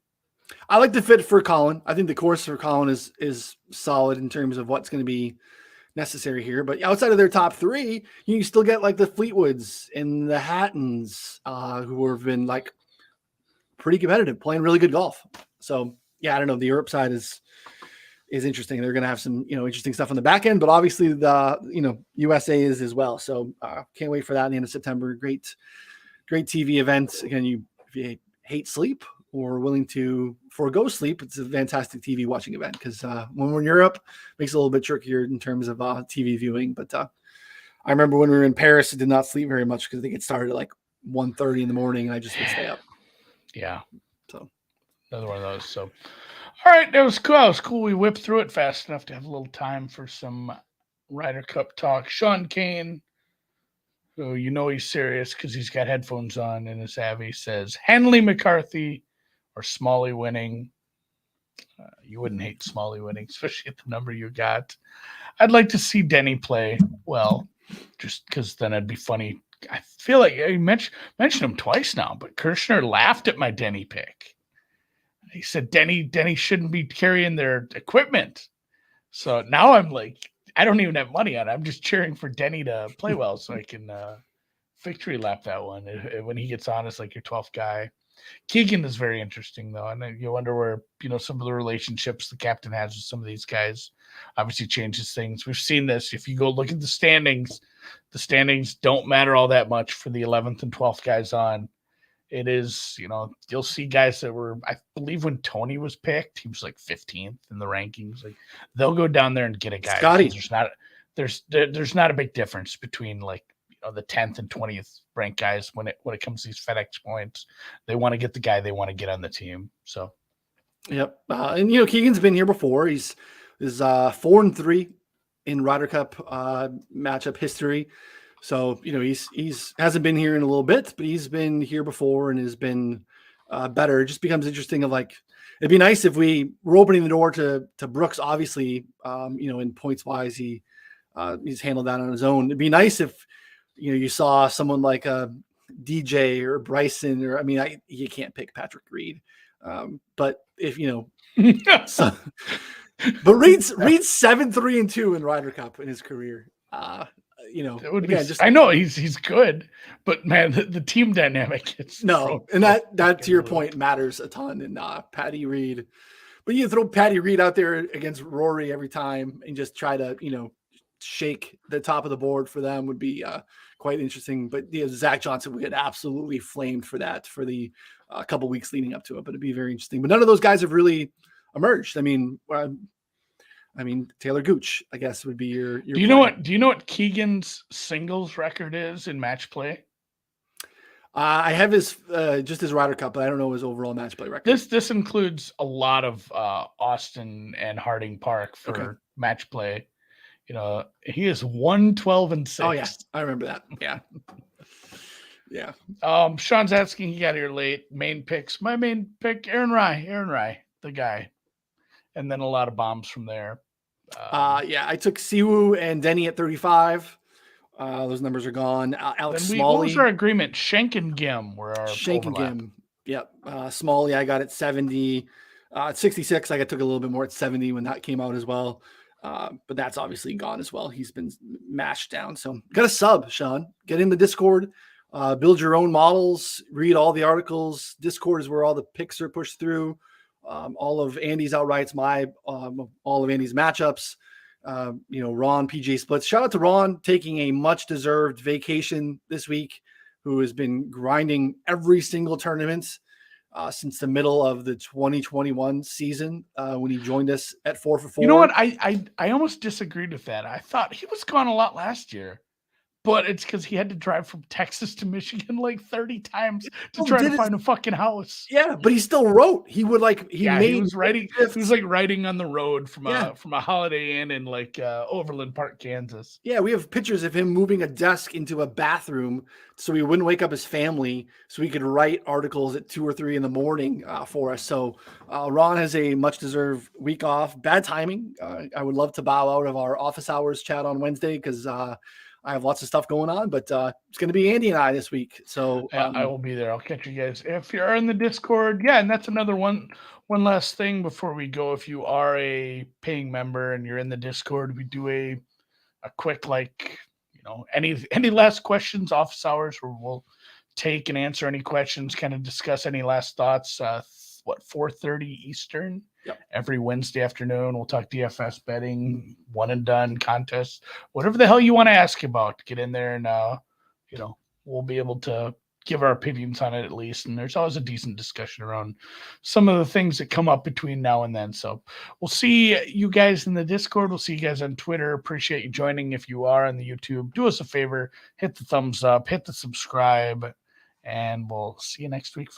Speaker 1: I like the fit for Colin. I think the course for Colin is solid in terms of what's going to be necessary here. But outside of their top 3, you still get the Fleetwoods and the Hattons, who have been pretty competitive, playing really good golf. So yeah, I don't know. The Europe side is interesting. They're going to have some, interesting stuff on the back end, but obviously the, USA is as well. So can't wait for that in the end of September. Great TV event. Again, if you hate sleep, or willing to forego sleep, it's a fantastic TV watching event because when we're in Europe, it makes it a little bit trickier in terms of TV viewing. But I remember when we were in Paris, I did not sleep very much because they get started at like 1:30 in the morning, and I just would stay up.
Speaker 2: Yeah.
Speaker 1: So
Speaker 2: another one of those. So, all right, that was cool. It was cool. We whipped through it fast enough to have a little time for some Ryder Cup talk. Sean Kane, who he's serious because he's got headphones on in his Avi, says Henley McCarthy or Smalley winning. You wouldn't hate Smalley winning, especially at the number you got. I'd like to see Denny play well, just because then it'd be funny. I feel like I mentioned him twice now, but Kirshner laughed at my Denny pick. He said Denny shouldn't be carrying their equipment. So now I'm like, I don't even have money on it. I'm just cheering for Denny to play well so I can victory lap that one. When he gets on as like your 12th guy. Keegan is very interesting, though. And you wonder where, some of the relationships the captain has with some of these guys obviously changes things. We've seen this. If you go look at the standings don't matter all that much for the 11th and 12th guys on. It is, you'll see guys that were, I believe when Tony was picked, he was like 15th in the rankings. Like they'll go down there and get a guy.
Speaker 1: Scotty.
Speaker 2: There's not a big difference between like, the 10th and 20th ranked guys when it comes to these FedEx points. They want to get the guy they want to get on the team. So,
Speaker 1: yep. And Keegan's been here before. He's 4-3 in Ryder Cup matchup history. So he's hasn't been here in a little bit, but he's been here before and has been better. It just becomes interesting of like, it'd be nice if we're opening the door to Brooks. Obviously, in points wise, he's handled that on his own. It'd be nice if you saw someone like a DJ or Bryson, or you can't pick Patrick Reed, but if so, but Reed's 7-3-2 in Ryder Cup in his career.
Speaker 2: It would I know he's good, but man, the team dynamic.
Speaker 1: And that to your point matters a ton. And Patty Reed, but you throw Patty Reed out there against Rory every time and just try to shake the top of the board for them would be quite interesting. But Zach Johnson would get absolutely flamed for that for the couple weeks leading up to it. But it'd be very interesting. But none of those guys have really emerged. Taylor Gooch, I guess, would be your.
Speaker 2: Do you know what Keegan's singles record is in match play?
Speaker 1: I have his just his Ryder Cup, but I don't know his overall match play record.
Speaker 2: This includes a lot of Austin and Harding Park for match play. He is 1-12-6.
Speaker 1: Oh yeah, I remember that. Yeah. Yeah.
Speaker 2: Sean's asking, he got here late. Main picks. My main pick, Aaron Rye, the guy. And then a lot of bombs from there.
Speaker 1: I took Siwoo and Denny at 35. Those numbers are gone. Alex Smalley.
Speaker 2: What was our agreement? Shank and Gim were our
Speaker 1: Shank
Speaker 2: overlap.
Speaker 1: and Gim. Yep. Smalley, I got at 70. At 66, I took a little bit more at 70 when that came out as well. But that's obviously gone as well. He's been mashed down. So got a sub, Sean. Get in the Discord. Build your own models. Read all the articles. Discord is where all the picks are pushed through. All of Andy's outrights, all of Andy's matchups. Ron PJ splits. Shout out to Ron taking a much deserved vacation this week, who has been grinding every single tournament since the middle of the 2021 season when he joined us at 4 for 4.
Speaker 2: You know what? I almost disagreed with that. I thought he was gone a lot last year. But it's because he had to drive from Texas to Michigan like 30 times to try to find a fucking house.
Speaker 1: Yeah, but he still wrote. He would he
Speaker 2: was writing. He was like writing on the road from a Holiday Inn in like Overland Park, Kansas.
Speaker 1: Yeah, we have pictures of him moving a desk into a bathroom so he wouldn't wake up his family, so he could write articles at 2 or 3 in the morning for us. So Ron has a much deserved week off. Bad timing. I would love to bow out of our office hours chat on Wednesday because I have lots of stuff going on, but it's going to be Andy and I this week. So
Speaker 2: I will be there. I'll catch you guys if you're in the Discord. Yeah, and that's another one last thing before we go. If you are a paying member and you're in the Discord, we do a quick any last questions, office hours, where we'll take and answer any questions, kind of discuss any last thoughts. 4:30 Eastern.
Speaker 1: Yep.
Speaker 2: Every Wednesday afternoon, we'll talk DFS betting, one and done contests, whatever the hell you want to ask about. Get in there and we'll be able to give our opinions on it at least. And there's always a decent discussion around some of the things that come up between now and then. So we'll see you guys in the Discord. We'll see you guys on Twitter. Appreciate you joining. If you are on the YouTube, do us a favor, hit the thumbs up, hit the subscribe, and we'll see you next week.